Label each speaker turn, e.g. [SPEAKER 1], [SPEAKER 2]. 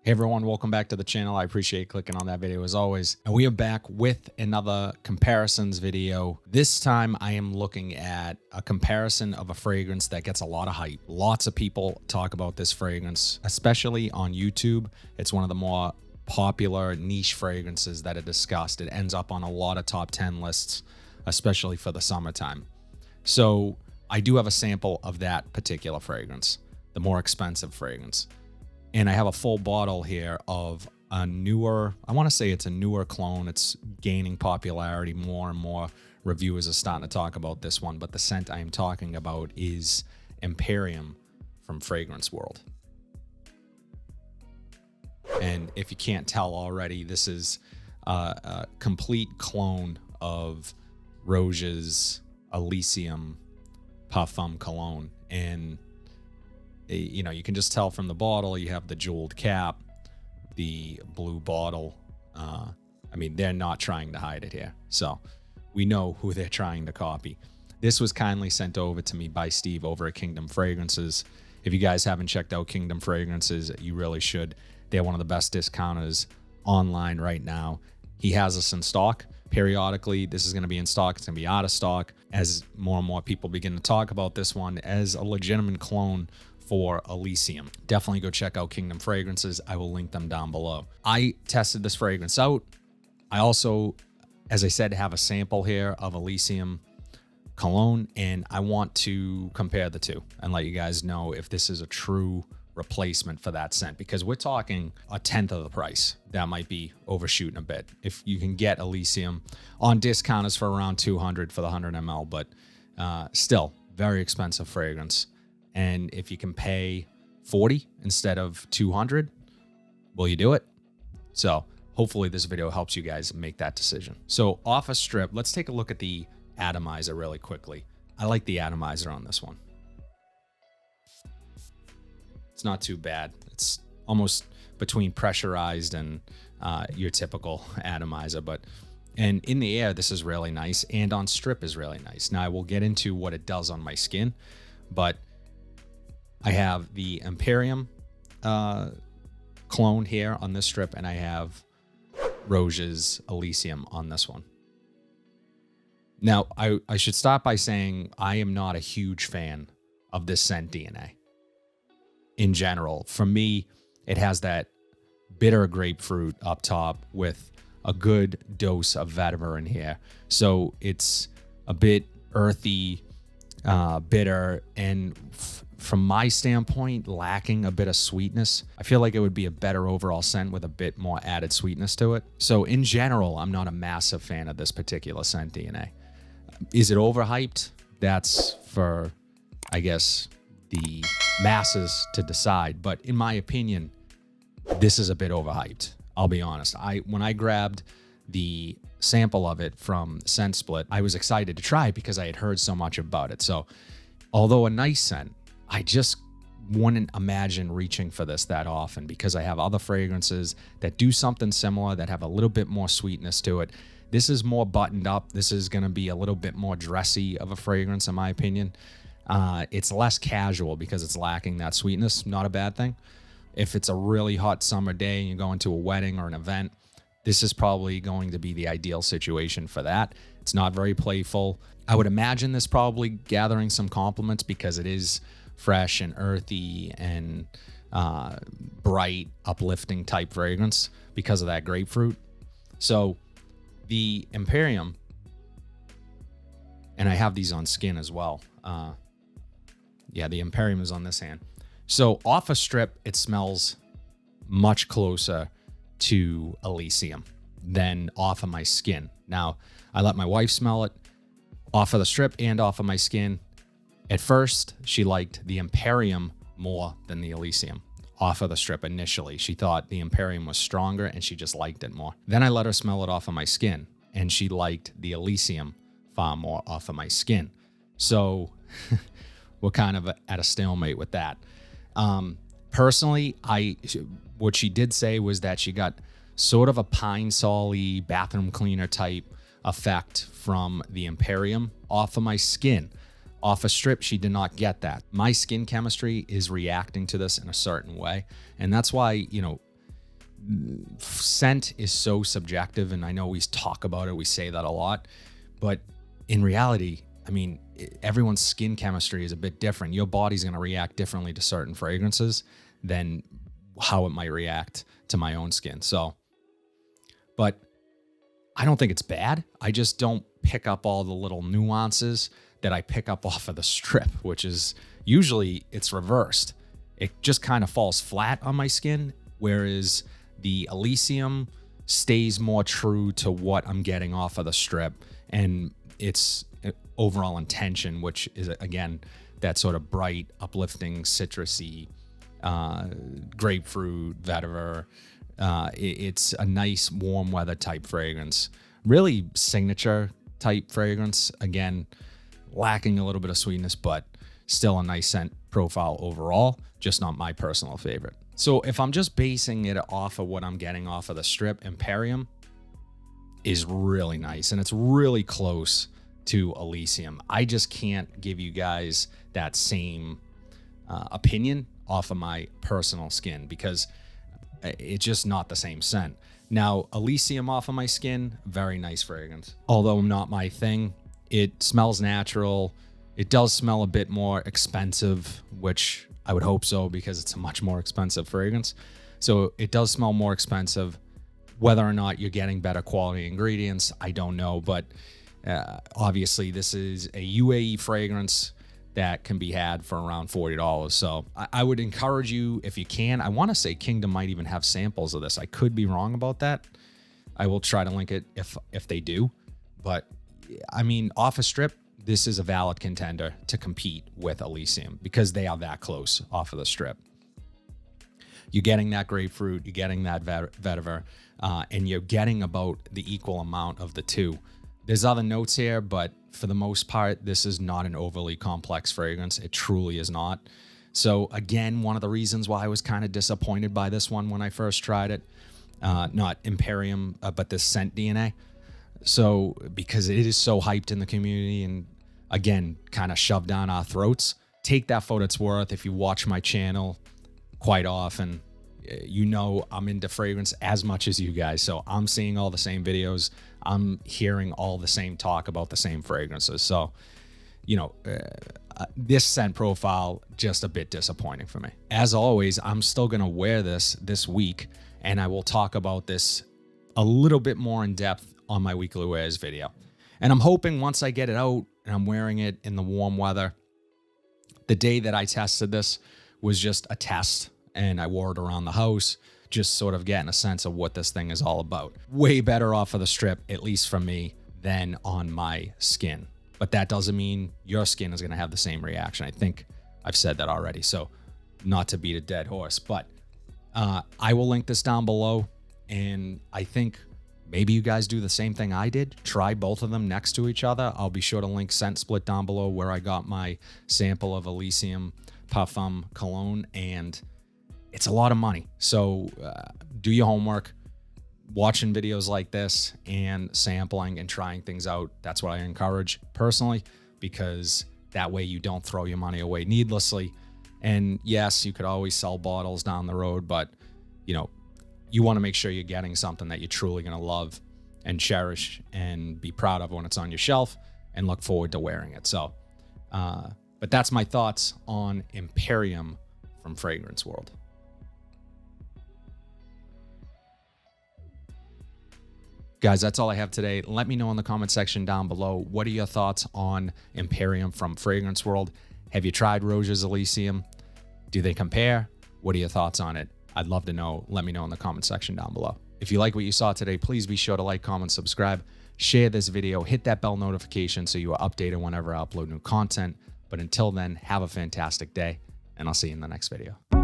[SPEAKER 1] Hey everyone, welcome back to the channel. I appreciate clicking on that video as always. And we are back with another comparisons video. This time I am looking at a comparison of a fragrance that gets a lot of hype. Lots of people talk about this fragrance, especially on YouTube. It's one of the more popular niche fragrances that are discussed. It ends up on a lot of top 10 lists, especially for the summertime. So I do have a sample of that particular fragrance, the more expensive fragrance. And I have a full bottle here of a newer, I want to say it's a newer clone. It's gaining popularity. More and more reviewers are starting to talk about this one. But the scent I am talking about is Imperium from Fragrance World. And if you can't tell already, this is a complete clone of Roja's Elysium parfum cologne. And you know, you can just tell from the bottle, you have the jeweled cap, the blue bottle. I mean, they're not trying to hide it here. So we know who they're trying to copy. This was kindly sent over to me by Steve over at Kingdom Fragrances. If you guys haven't checked out Kingdom Fragrances, you really should. They're one of the best discounters online right now. He has us in stock. Periodically, this is going to be in stock. It's going to be out of stock as more and more people begin to talk about this one as a legitimate clone for Elysium. Definitely go check out Kingdom Fragrances. I will link them down below. I tested this fragrance out. I also, as I said, have a sample here of Elysium cologne, and I want to compare the two and let you guys know if this is a true replacement for that scent, because we're talking a tenth of the price. That might be overshooting a bit. If you can get Elysium on discounters for around 200 for the 100 ml, but still very expensive fragrance. And if you can pay 40 instead of 200, will you do it? So hopefully this video helps you guys make that decision. So off a strip, let's take a look at the Atomizer really quickly. I like the Atomizer on this one. It's not too bad. It's almost between pressurized and your typical Atomizer, and in the air, this is really nice, and on strip is really nice. Now I will get into what it does on my skin, but I have the Imperium clone here on this strip, and I have Roja's Elysium on this one. Now, I should start by saying I am not a huge fan of this scent DNA. In general, for me, it has that bitter grapefruit up top with a good dose of vetiver in here. So it's a bit earthy, bitter, and from my standpoint, lacking a bit of sweetness. I feel like it would be a better overall scent with a bit more added sweetness to it. So in general, I'm not a massive fan of this particular scent DNA. Is it overhyped? That's for, I guess, the masses to decide. But in my opinion, this is a bit overhyped. I'll be honest. When I grabbed the sample of it from Scent Split, I was excited to try it because I had heard so much about it. So although a nice scent, I just wouldn't imagine reaching for this that often because I have other fragrances that do something similar, that have a little bit more sweetness to it. This is more buttoned up. This is going to be a little bit more dressy of a fragrance, in my opinion. It's less casual because it's lacking that sweetness. Not a bad thing. If it's a really hot summer day and you're going to a wedding or an event, this is probably going to be the ideal situation for that. It's not very playful. I would imagine this probably gathering some compliments because it is fresh and earthy and bright, uplifting type fragrance because of that grapefruit. So the Imperium, and I have these on skin as well. Yeah, the Imperium is on this hand. So off a strip, it smells much closer to Elysium than off of my skin. Now, I let my wife smell it off of the strip and off of my skin. At first, she liked the Imperium more than the Elysium off of the strip initially. She thought the Imperium was stronger and she just liked it more. Then I let her smell it off of my skin and she liked the Elysium far more off of my skin. So we're kind of at a stalemate with that. Personally, what she did say was that she got sort of a pine sol-y bathroom cleaner type effect from the Imperium off of my skin. Off a strip, she did not get that. My skin chemistry is reacting to this in a certain way. And that's why, you know, scent is so subjective, and I know we talk about it, we say that a lot, but in reality, I mean, everyone's skin chemistry is a bit different. Your body's going to react differently to certain fragrances than how it might react to my own skin. So, but I don't think it's bad. I just don't pick up all the little nuances that I pick up off of the strip, which is usually it's reversed. It just kind of falls flat on my skin, whereas the Elysium stays more true to what I'm getting off of the strip and its overall intention, which is, again, that sort of bright, uplifting, citrusy, grapefruit, vetiver. It's a nice warm weather type fragrance, really signature type fragrance. Again, lacking a little bit of sweetness, but still a nice scent profile overall, just not my personal favorite. So if I'm just basing it off of what I'm getting off of the strip, Imperium is really nice, and it's really close to Elysium. I just can't give you guys that same opinion off of my personal skin because it's just not the same scent. Now, Elysium off of my skin, very nice fragrance. Although not my thing, it smells natural. It does smell a bit more expensive, which I would hope so because it's a much more expensive fragrance. So it does smell more expensive. Whether or not you're getting better quality ingredients, I don't know. But obviously, this is a UAE fragrance that can be had for around $40. So I would encourage you, if you can. I want to say Kingdom might even have samples of this. I could be wrong about that. I will try to link it if they do. But I mean, off a strip, this is a valid contender to compete with Elysium because they are that close off of the strip. You're getting that grapefruit, you're getting that vetiver, and you're getting about the equal amount of the two. There's other notes here, but for the most part, this is not an overly complex fragrance. It truly is not. So again, one of the reasons why I was kind of disappointed by this one when I first tried it, not Imperium, but the scent DNA. So because it is so hyped in the community and again, kind of shoved down our throats, take that for what it's worth. If you watch my channel quite often, you know I'm into fragrance as much as you guys. So I'm seeing all the same videos. I'm hearing all the same talk about the same fragrances. So, you know, this scent profile, just a bit disappointing for me. As always, I'm still going to wear this week, and I will talk about this a little bit more in depth on my weekly wears video. And I'm hoping once I get it out and I'm wearing it in the warm weather, the day that I tested this was just a test and I wore it around the house, just sort of getting a sense of what this thing is all about. Way better off of the strip, at least for me, than on my skin. But that doesn't mean your skin is going to have the same reaction. I think I've said that already. So not to beat a dead horse, but I will link this down below. And I think maybe you guys do the same thing I did. Try both of them next to each other. I'll be sure to link Scent Split down below where I got my sample of Elysium Parfum Cologne. And it's a lot of money. So do your homework, watching videos like this and sampling and trying things out. That's what I encourage personally, because that way you don't throw your money away needlessly. And yes, you could always sell bottles down the road, but you know, you want to make sure you're getting something that you're truly going to love and cherish and be proud of when it's on your shelf and look forward to wearing it. So, but that's my thoughts on Imperium from Fragrance World. Guys, that's all I have today. Let me know in the comment section down below. What are your thoughts on Imperium from Fragrance World? Have you tried Roja Elysium? Do they compare? What are your thoughts on it? I'd love to know. Let me know in the comment section down below. If you like what you saw today, please be sure to like, comment, subscribe, share this video, hit that bell notification so you are updated whenever I upload new content. But until then, have a fantastic day, and I'll see you in the next video.